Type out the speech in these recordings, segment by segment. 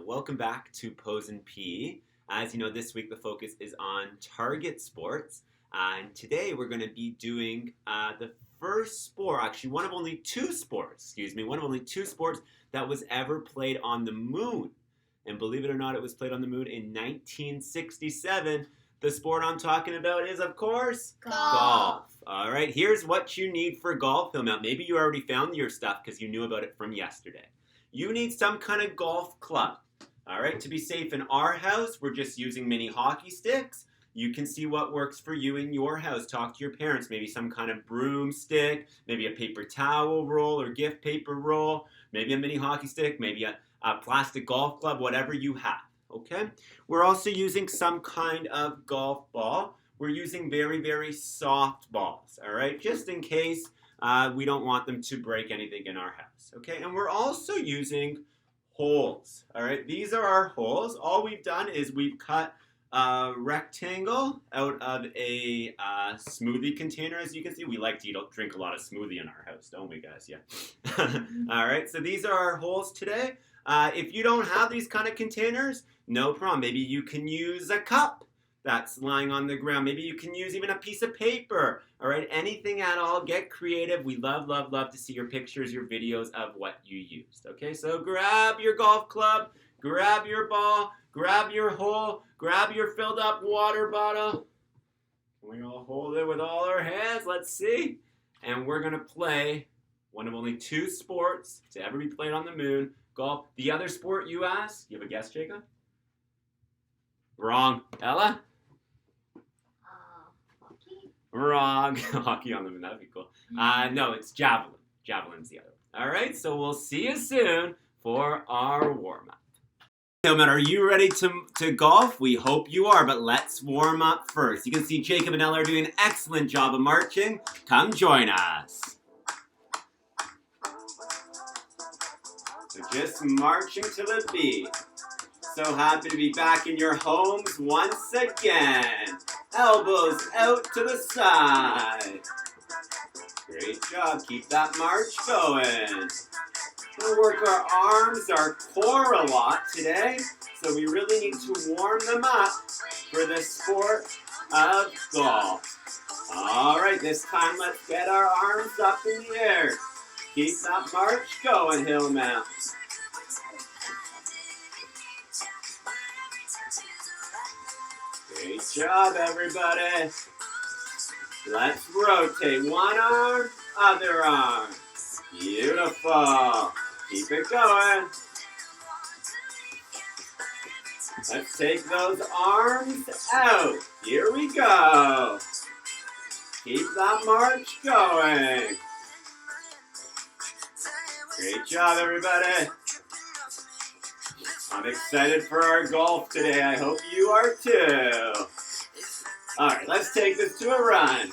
welcome back to Pose and P. As you know, this week the focus is on target sports. And today we're going to be doing the first sport, actually one of only two sports that was ever played on the moon. And believe it or not, it was played on the moon in 1967. The sport I'm talking about is, of course, golf. All right, here's what you need for golf. Now, maybe you already found your stuff because you knew about it from yesterday. You need some kind of golf club. All right, to be safe in our house, we're just using mini hockey sticks. You can see what works for you in your house. Talk to your parents, maybe some kind of broomstick, maybe a paper towel roll or gift paper roll, maybe a mini hockey stick, maybe a plastic golf club, whatever you have, okay? We're also using some kind of golf ball. We're using very, very soft balls, all right? Just in case we don't want them to break anything in our house, okay? And we're also using holes, all right? These are our holes. All we've done is we've cut a rectangle out of a smoothie container. As you can see, we like to drink a lot of smoothie in our house, don't we, guys? Yeah. All right, so these are our holes today. If you don't have these kind of containers, no problem. Maybe you can use a cup that's lying on the ground. Maybe you can use even a piece of paper. All right, anything at all. Get creative. We love, love, love to see your pictures, your videos of what you used. Okay, so grab your golf club, grab your ball, grab your hole, grab your filled up water bottle. We all hold it with all our hands. Let's see. And we're going to play one of only two sports to ever be played on the moon. Golf. The other sport you asked? You have a guess, Jacob? Wrong. Ella? Hockey? Wrong. Hockey on the moon. That'd be cool. No, it's javelin. Javelin's the other one. All right, so we'll see you soon for our warm-up. Hillman, are you ready to golf? We hope you are, but let's warm up first. You can see Jacob and Ella are doing an excellent job of marching. Come join us. So just marching to the beat. So happy to be back in your homes once again. Elbows out to the side. Great job. Keep that march going. We'll work our arms, our core a lot today. So we really need to warm them up for the sport of golf. All right, this time let's get our arms up in the air. Keep that march going, Hillmount. Great job, everybody. Let's rotate one arm, other arm. Beautiful. Keep it going. Let's take those arms out. Here we go. Keep that march going. Great job, everybody. I'm excited for our golf today. I hope you are too. All right, let's take this to a run.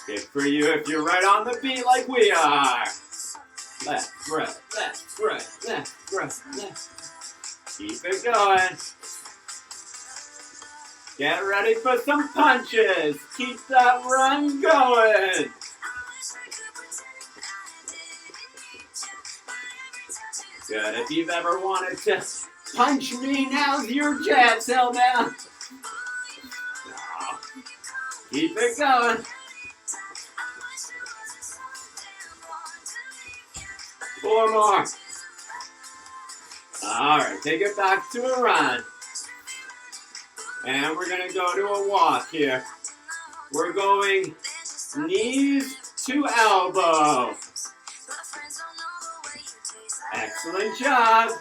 Good for you if you're right on the beat like we are. Left, right, left, right, left, right, left. Keep it going. Get ready for some punches. Keep that run going. Good. If you've ever wanted to punch me, now's your chance, Hillman. No. Keep it going. Four more. All right, take it back to a run. And we're going to go to a walk here. We're going knees to elbow. Excellent job.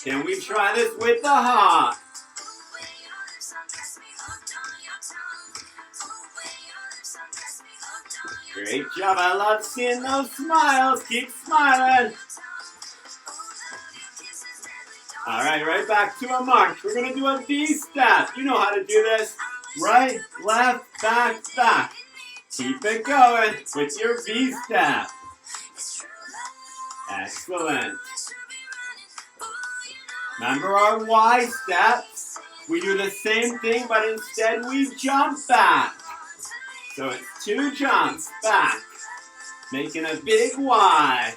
Can we try this with the hop? Great job. I love seeing those smiles. Keep smiling. All right, right back to a march. We're going to do a V-step. You know how to do this. Right, left, back, back. Keep it going with your V-step. Excellent. Remember our Y steps? We do the same thing, but instead we jump back. So it's two jumps back. Making a big Y.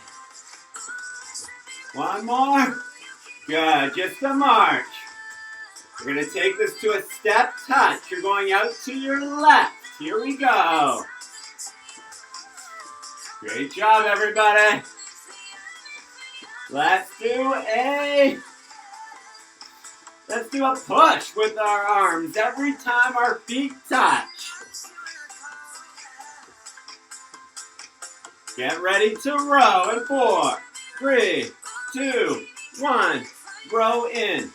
One more. Good, just a march. We're going to take this to a step touch. You're going out to your left. Here we go. Great job, everybody. Let's do a push with our arms every time our feet touch. Get ready to row in 4, 3, 2, 1. Row in.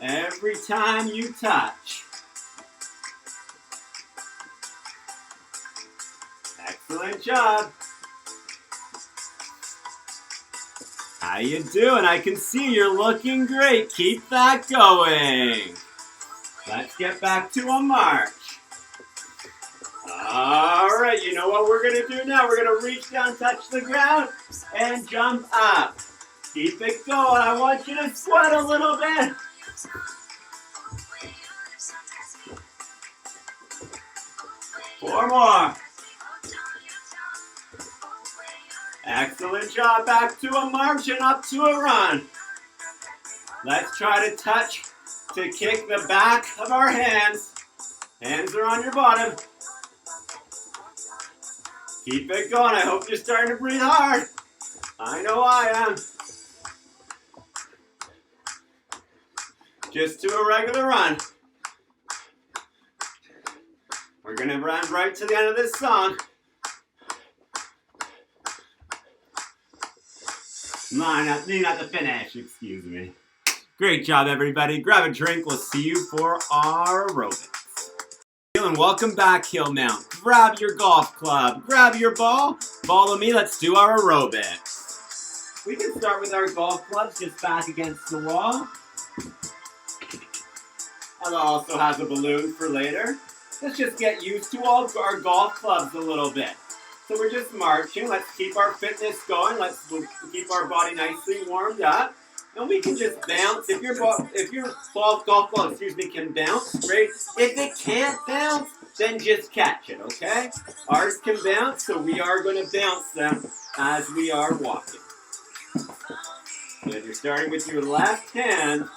Every time you touch. Excellent job. How you doing? I can see you're looking great. Keep that going. Let's get back to a march. All right, you know what we're going to do now? We're going to reach down, touch the ground, and jump up. Keep it going. I want you to sweat a little bit. Four more. Excellent job. Back to a march and up to a run. Let's try to touch to kick the back of our hands. Hands are on your bottom. Keep it going. I hope you're starting to breathe hard. I know I am. Just do a regular run. We're going to run right to the end of this song. Not the finish, excuse me. Great job, everybody. Grab a drink. We'll see you for our aerobics. And welcome back, Hillmount. Grab your golf club. Grab your ball. Follow me. Let's do our aerobics. We can start with our golf clubs just back against the wall. Ella also has a balloon for later. Let's just get used to all our golf clubs a little bit. So we're just marching. Let's keep our fitness going. Let's keep our body nicely warmed up. And we can just bounce. If your golf ball, can bounce, great. If it can't bounce, then just catch it, okay? Ours can bounce, so we are going to bounce them as we are walking. Good. You're starting with your left hand.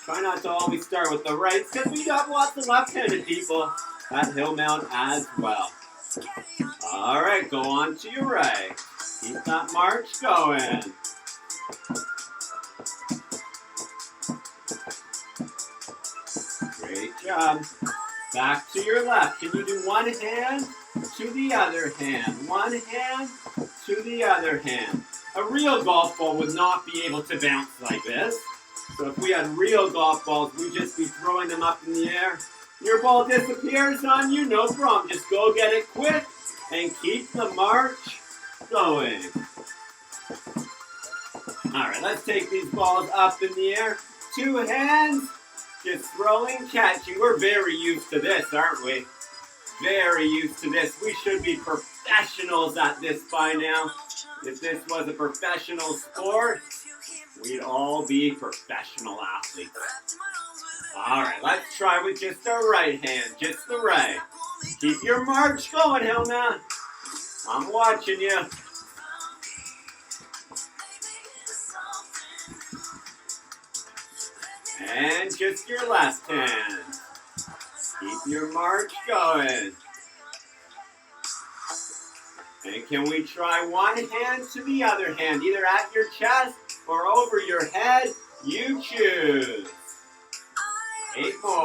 Try not to always start with the right, because we got lots of left-handed people at Hillmount as well. All right, go on to your right. Keep that march going. Great job. Back to your left. Can you do one hand to the other hand? One hand to the other hand. A real golf ball would not be able to bounce like this. So if we had real golf balls, we'd just be throwing them up in the air. Your ball disappears on you, no problem. Just go get it quick and keep the march going. All right, let's take these balls up in the air. Two hands, just throwing, catching. We're very used to this, aren't we? Very used to this. We should be professionals at this by now. If this was a professional sport, we'd all be professional athletes. All right, let's try with just our right hand, just the right. Keep your march going, Hillmount. I'm watching you. And just your left hand. Keep your march going. And can we try one hand to the other hand, either at your chest or over your head? You choose. 8 more.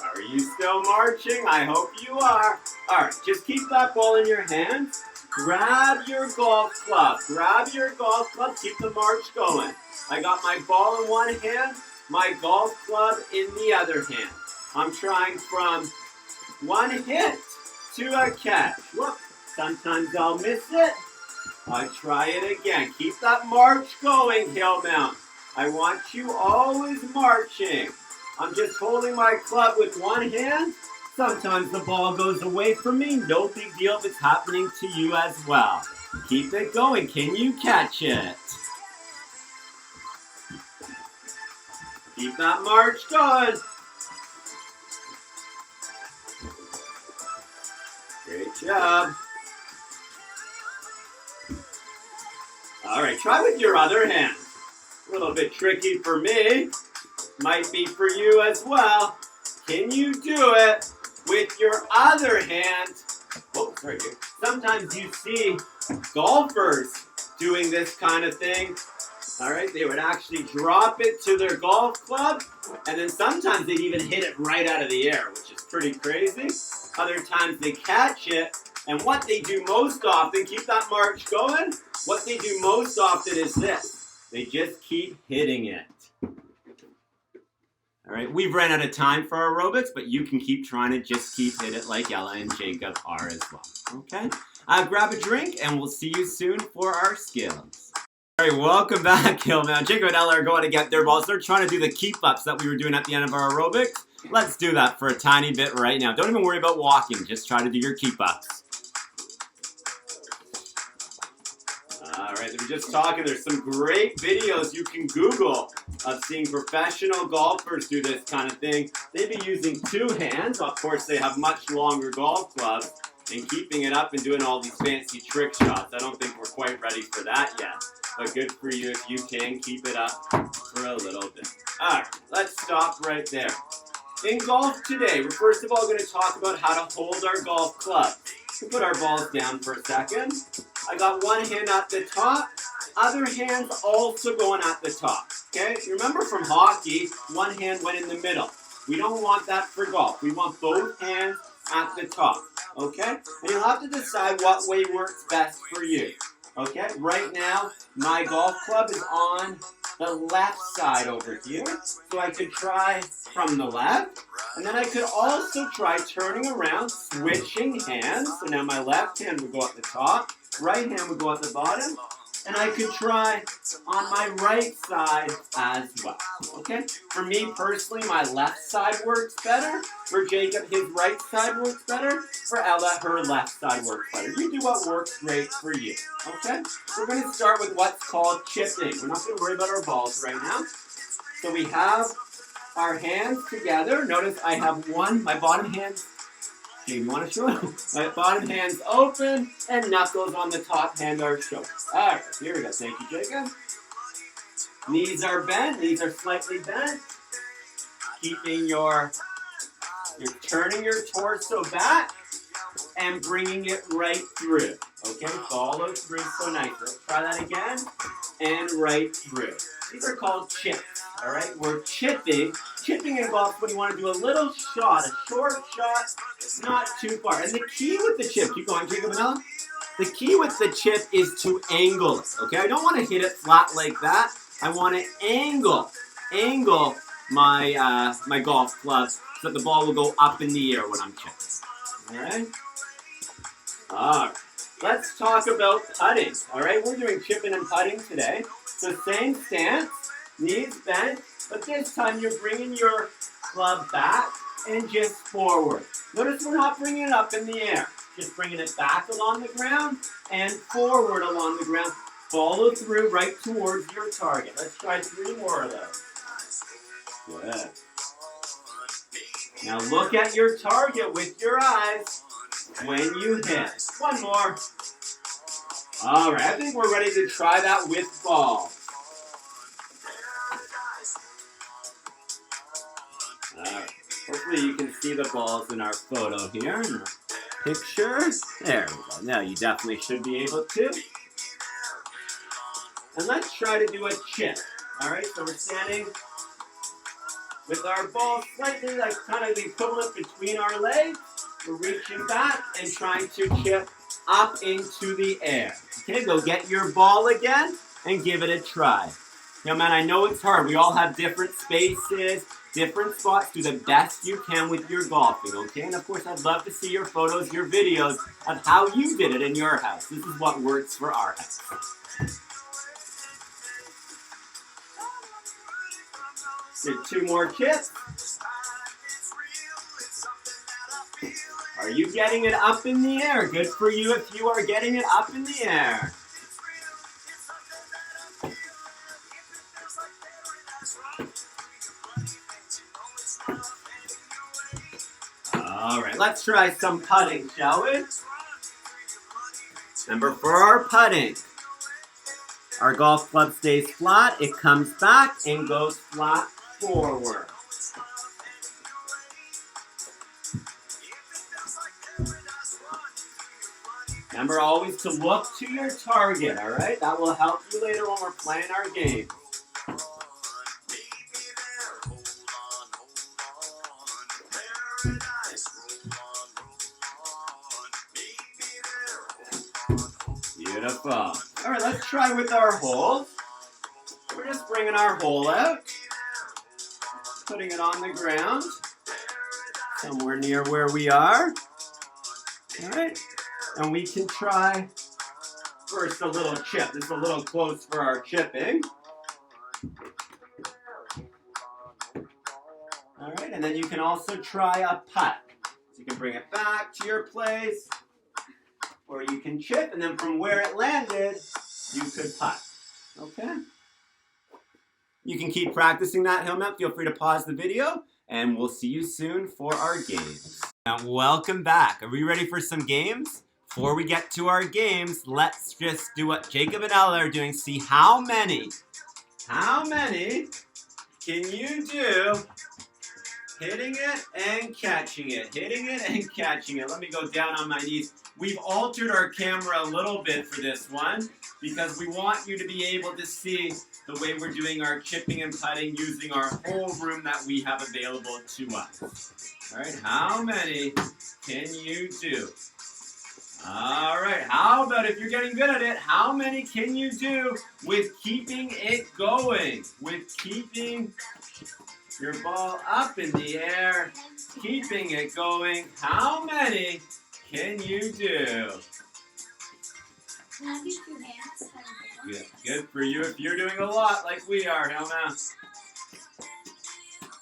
Are you still marching? I hope you are. All right, just keep that ball in your hands. Grab your golf club. Grab your golf club. Keep the march going. I got my ball in one hand, my golf club in the other hand. I'm trying from one hit to a catch. Whoop. Sometimes I'll miss it. I try it again. Keep that march going, Hillmount. I want you always marching. I'm just holding my club with one hand. Sometimes the ball goes away from me. No big deal if it's happening to you as well. Keep it going. Can you catch it? Keep that march going. Great job. All right, try with your other hand. A little bit tricky for me. Might be for you as well. Can you do it with your other hand? Oh, sorry. Sometimes you see golfers doing this kind of thing. All right, they would actually drop it to their golf club, and then sometimes they'd even hit it right out of the air, which is pretty crazy. Other times they catch it, and what they do most often, keep that march going, what they do most often is this. They just keep hitting it. All right, we've ran out of time for our aerobics, but you can keep trying to just keep hit it like Ella and Jacob are as well. Okay? Grab a drink, and we'll see you soon for our skills. All right, welcome back, Hillman. Jacob and Ella are going to get their balls. They're trying to do the keep-ups that we were doing at the end of our aerobics. Let's do that for a tiny bit right now. Don't even worry about walking. Just try to do your keep-ups. All right, we were just talking. There's some great videos you can Google of seeing professional golfers do this kind of thing. They'd be using two hands. Of course, they have much longer golf clubs and keeping it up and doing all these fancy trick shots. I don't think we're quite ready for that yet. But good for you if you can keep it up for a little bit. All right, let's stop right there. In golf today, we're first of all going to talk about how to hold our golf club. We'll put our balls down for a second. I got one hand at the top, other hand's also going at the top. Okay, remember from hockey, one hand went in the middle. We don't want that for golf. We want both hands at the top. Okay, and you'll have to decide what way works best for you. Okay, right now, my golf club is on the left side over here. So I could try from the left. And then I could also try turning around, switching hands. So now my left hand would go at the top, right hand would go at the bottom. And I could try on my right side as well. Okay? For me personally, my left side works better. For Jacob, his right side works better. For Ella, her left side works better. You do what works great for you. Okay? We're going to start with what's called chipping. We're not going to worry about our balls right now. So we have our hands together. Notice I have one, my bottom hand. You want to show it? My bottom hand's open and knuckles on the top hand are showing. Alright, here we go. Thank you, Jacob. Knees are bent. Knees are slightly bent. Keeping you're turning your torso back and bringing it right through. Okay, follow through so nice. Let's try that again. And right through. These are called chips. Alright, we're chipping. Chipping in golf when you want to do a little shot, a short shot, not too far. And the key with the chip, keep going, Jacob and Ella. The key with the chip is to angle it, okay? I don't want to hit it flat like that. I want to angle my my golf club so that the ball will go up in the air when I'm chipping. Alright? Alright. Let's talk about putting. Alright, we're doing chipping and putting today. So same stance, knees bent, but this time you're bringing your club back and just forward. Notice we're not bringing it up in the air. Just bringing it back along the ground and forward along the ground. Follow through right towards your target. Let's try 3 more of those. Good. Now look at your target with your eyes when you hit. One more. All right, I think we're ready to try that with balls. All right. Hopefully you can see the balls in our photo here, in the picture. There we go. Now you definitely should be able to. And let's try to do a chip. All right, so we're standing with our ball slightly like kind of the equivalent between our legs. We're reaching back and trying to chip up into the air. Okay, go get your ball again and give it a try. Now, man, I know it's hard. We all have different spaces, different spots. Do the best you can with your golfing, okay? And, of course, I'd love to see your photos, your videos of how you did it in your house. This is what works for our house. Do 2 more chips. Are you getting it up in the air? Good for you if you are getting it up in the air. All right, let's try some putting, shall we? Remember, for our putting, our golf club stays flat, it comes back and goes flat forward. Remember always to look to your target, all right? That will help you later when we're playing our game. Beautiful. All right, let's try with our hole. We're just bringing our hole out, putting it on the ground, somewhere near where we are. All right, and we can try first a little chip. This is a little close for our chipping. All right, and then you can also try a putt. So you can bring it back to your place, or you can chip, and then from where it landed, you could putt. Okay? You can keep practicing that, Hillmap. Feel free to pause the video, and we'll see you soon for our games. Now, welcome back. Are we ready for some games? Before we get to our games, let's just do what Jacob and Ella are doing. See how many can you do hitting it and catching it, hitting it and catching it. Let me go down on my knees. We've altered our camera a little bit for this one because we want you to be able to see the way we're doing our chipping and putting using our whole room that we have available to us. All right, how many can you do? All right, how about if you're getting good at it, how many can you do with keeping it going? With keeping your ball up in the air, keeping it going. How many can you do? Good, good for you if you're doing a lot like we are, Helma.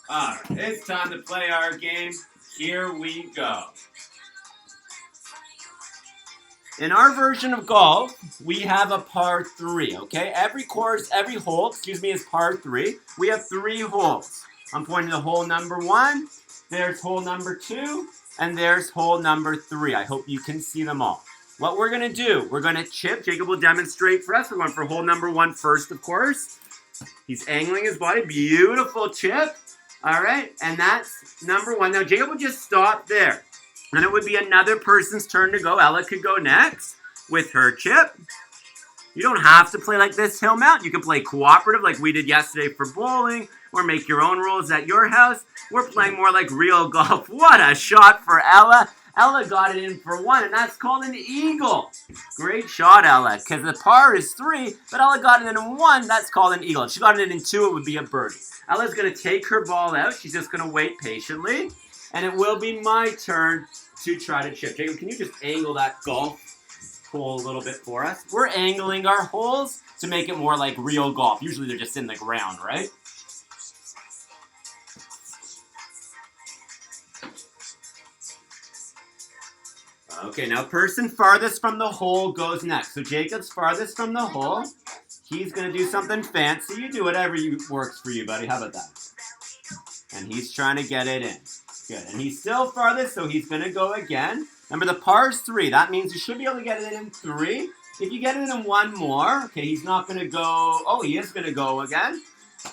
All right, it's time to play our game. Here we go. In our version of golf, we have a par 3, okay? Every hole, is par 3. We have 3 holes. I'm pointing to hole number 1, there's hole number 2, and there's hole number 3. I hope you can see them all. What we're gonna do, we're gonna chip. Jacob will demonstrate for us. We're going for hole number 1 first, of course. He's angling his body, beautiful chip. All right, and that's number 1. Now Jacob will just stop there. And it would be another person's turn to go. Ella could go next with her chip. You don't have to play like this, Hillmount. You can play cooperative like we did yesterday for bowling, or make your own rules at your house. We're playing more like real golf. What a shot for Ella. Ella got it in for 1, and that's called an eagle. Great shot, Ella, because the par is 3, but Ella got it in 1, that's called an eagle. If she got it in 2, it would be a birdie. Ella's going to take her ball out. She's just going to wait patiently. And it will be my turn to try to chip. Jacob, can you just angle that golf hole a little bit for us? We're angling our holes to make it more like real golf. Usually they're just in the ground, right? Okay, now person farthest from the hole goes next. So Jacob's farthest from the hole. He's going to do something fancy. You do whatever works for you, buddy. How about that? And he's trying to get it in. Good, and he's still farthest, so he's going to go again. Remember, the par's 3. That means you should be able to get it in 3. If you get it in 1 more, okay, he's not going to go. Oh, he is going to go again.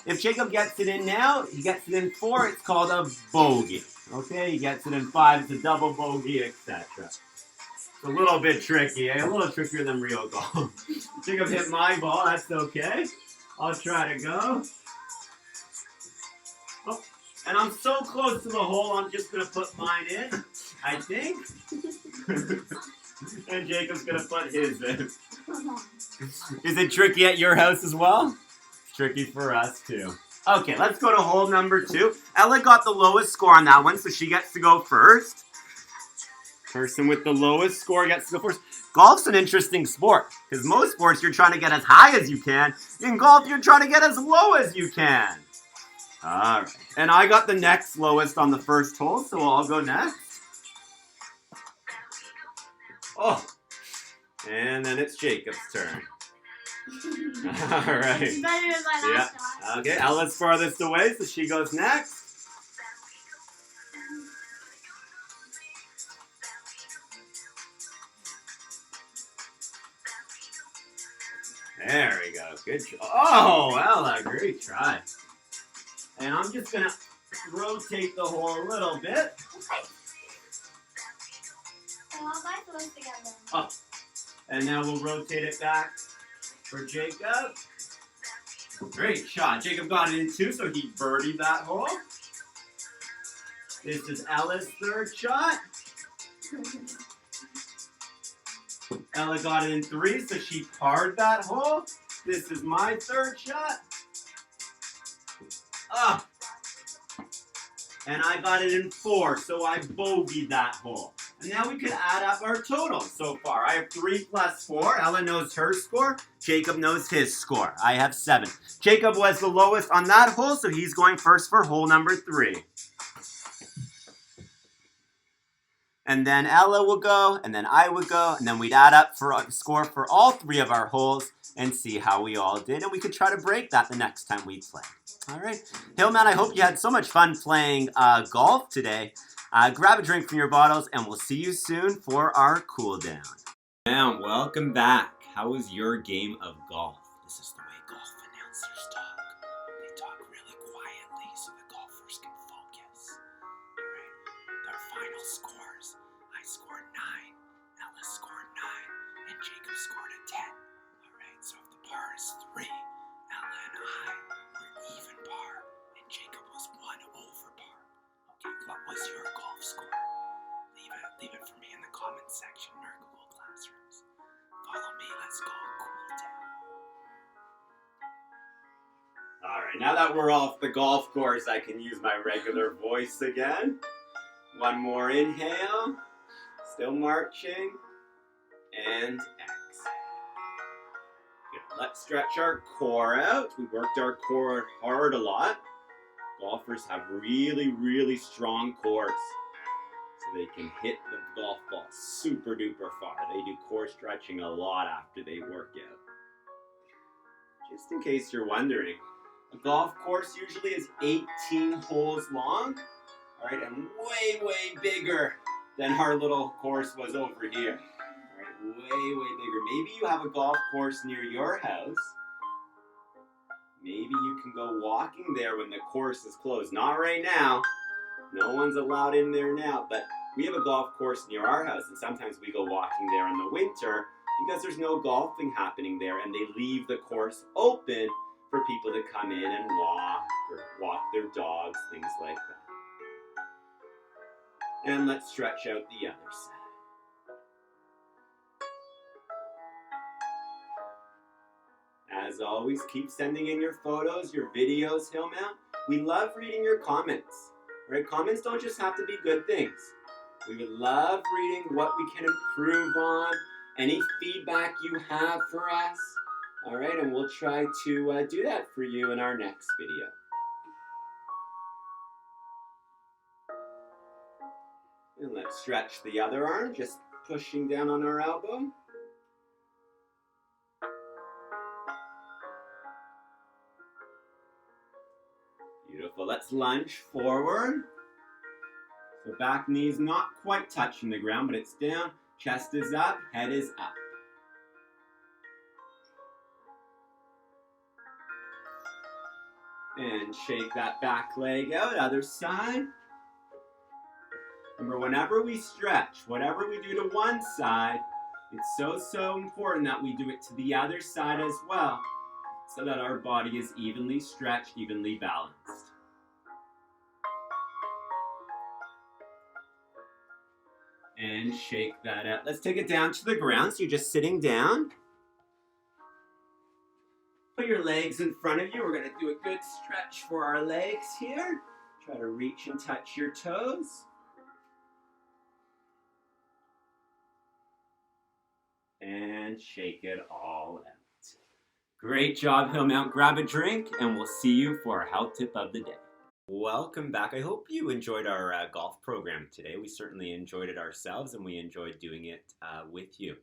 If Jacob gets it in now, he gets it in 4, it's called a bogey. Okay, he gets it in 5, it's a double bogey, etc. It's a little bit tricky, eh? A little trickier than real golf. Jacob hit my ball, that's okay. I'll try to go. Oh. And I'm so close to the hole, I'm just going to put mine in, I think. And Jacob's going to put his in. Is it tricky at your house as well? It's tricky for us, too. Okay, let's go to hole number 2. Ella got the lowest score on that one, so she gets to go first. Person with the lowest score gets to go first. Golf's an interesting sport, because most sports you're trying to get as high as you can. In golf, you're trying to get as low as you can. All right. And I got the next lowest on the first hole, so I'll go next. Oh. And then it's Jacob's turn. All right. It's better than my last shot. Okay, Ella's farthest away, so she goes next. There we go. Good try. Oh, Ella, great try. And I'm just going to rotate the hole a little bit. Oh, and now we'll rotate it back for Jacob. Great shot. Jacob got it in two, so he birdied that hole. This is Ella's third shot. Ella got it in three, so she parred that hole. This is my third shot. Ah. And I got it in four, so I bogeyed that hole. And now we could add up our total so far. I have 3 plus 4. Ella knows her score. Jacob knows his score. I have 7. Jacob was the lowest on that hole, so he's going first for hole number 3. And then Ella will go, and then I would go, and then we'd add up for a score for all 3 of our holes and see how we all did. And we could try to break that the next time we play. All right. Hillman, I hope you had so much fun playing golf today. Grab a drink from your bottles, and we'll see you soon for our cool down. And welcome back. How was your game of golf? This is the way golf announcers talk. They talk really quietly so the golfers can focus. All right. Their final scores. I scored 9. Ella scored 9. And Jacob scored a 10. All right. So if the par is 3, Ella and I were even par, and Jacob was 1 over par. Okay, what was your golf score? Leave it for me in the comments section in our Google Classrooms. Follow me, let's go cool down. Alright, now that we're off the golf course, I can use my regular voice again. One more inhale. Still marching. And exhale. Good. Let's stretch our core out. We worked our core hard a lot. Golfers have really, really strong cores, so they can hit the golf ball super duper far. They do core stretching a lot after they work out. Just in case you're wondering, a golf course usually is 18 holes long, all right, and way, way bigger than our little course was over here. All right, way, way bigger. Maybe you have a golf course near your house. Maybe you can go walking there when the course is closed. Not right now. No one's allowed in there now. But we have a golf course near our house, and sometimes we go walking there in the winter because there's no golfing happening there, and they leave the course open for people to come in and walk or walk their dogs, things like that. And let's stretch out the other side. As always, keep sending in your photos, your videos, Hillman. We love reading your comments. Right? Comments don't just have to be good things. We would love reading what we can improve on, any feedback you have for us. All right, and we'll try to do that for you in our next video. And let's stretch the other arm, just pushing down on our elbow. Beautiful. Let's lunge forward. So back knee's not quite touching the ground, but it's down. Chest is up, head is up. And shake that back leg out, other side. Remember, whenever we stretch, whatever we do to one side, it's so important that we do it to the other side as well, so that our body is evenly stretched, evenly balanced. And shake that out. Let's take it down to the ground. So you're just sitting down. Put your legs in front of you. We're going to do a good stretch for our legs here. Try to reach and touch your toes. And shake it all out. Great job, Hillman. Grab a drink, and we'll see you for our health tip of the day. Welcome back. I hope you enjoyed our golf program today. We certainly enjoyed it ourselves, and we enjoyed doing it with you.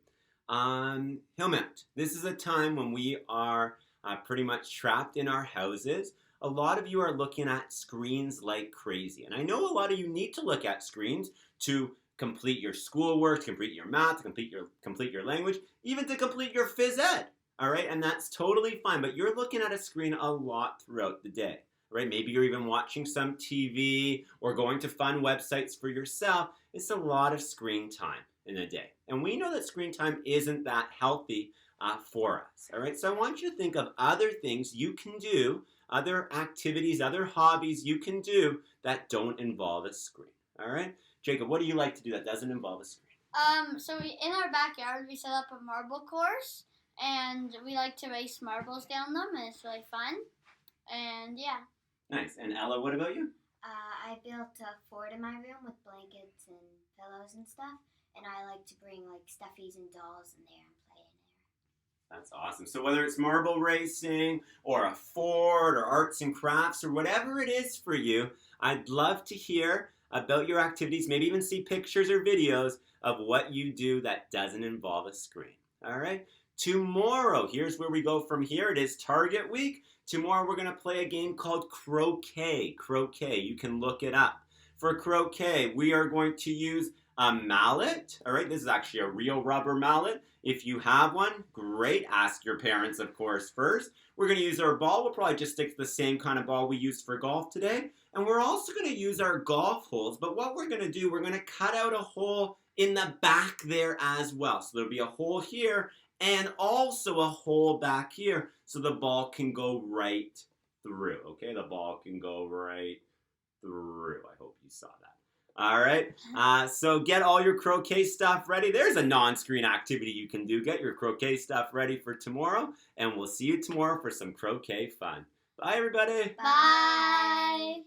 Hillman, this is a time when we are pretty much trapped in our houses. A lot of you are looking at screens like crazy, and I know a lot of you need to look at screens to complete your schoolwork, to complete your math, to complete your language, even to complete your phys ed. all right? And that's totally fine, but you're looking at a screen a lot throughout the day, right? Maybe you're even watching some TV or going to fun websites for yourself. It's a lot of screen time in a day. And we know that screen time isn't that healthy for us, all right? So I want you to think of other things you can do, other activities, other hobbies you can do that don't involve a screen, all right? Jacob, what do you like to do that doesn't involve a screen? In our backyard, we set up a marble course, and we like to race marbles down them, and it's really fun. And yeah. Nice. And Ella, what about you? I built a fort in my room with blankets and pillows and stuff, and I like to bring like stuffies and dolls in there and play in there. That's awesome. So whether it's marble racing or a fort or arts and crafts or whatever it is for you, I'd love to hear about your activities, maybe even see pictures or videos of what you do that doesn't involve a screen. All right? Tomorrow, here's where we go from here. It is Target Week. Tomorrow we're going to play a game called croquet. Croquet, you can look it up. For croquet, we are going to use a mallet. All right, this is actually a real rubber mallet. If you have one, great. Ask your parents, of course, first. We're going to use our ball. We'll probably just stick to the same kind of ball we used for golf today. And we're also going to use our golf holes. But what we're going to do, we're going to cut out a hole in the back there as well. So there'll be a hole here and also a hole back here so the ball can go right through. Okay, the ball can go right through. I hope you saw that. All right, so get all your croquet stuff ready. There's a non-screen activity you can do. Get your croquet stuff ready for tomorrow, and we'll see you tomorrow for some croquet fun. Bye, everybody. Bye.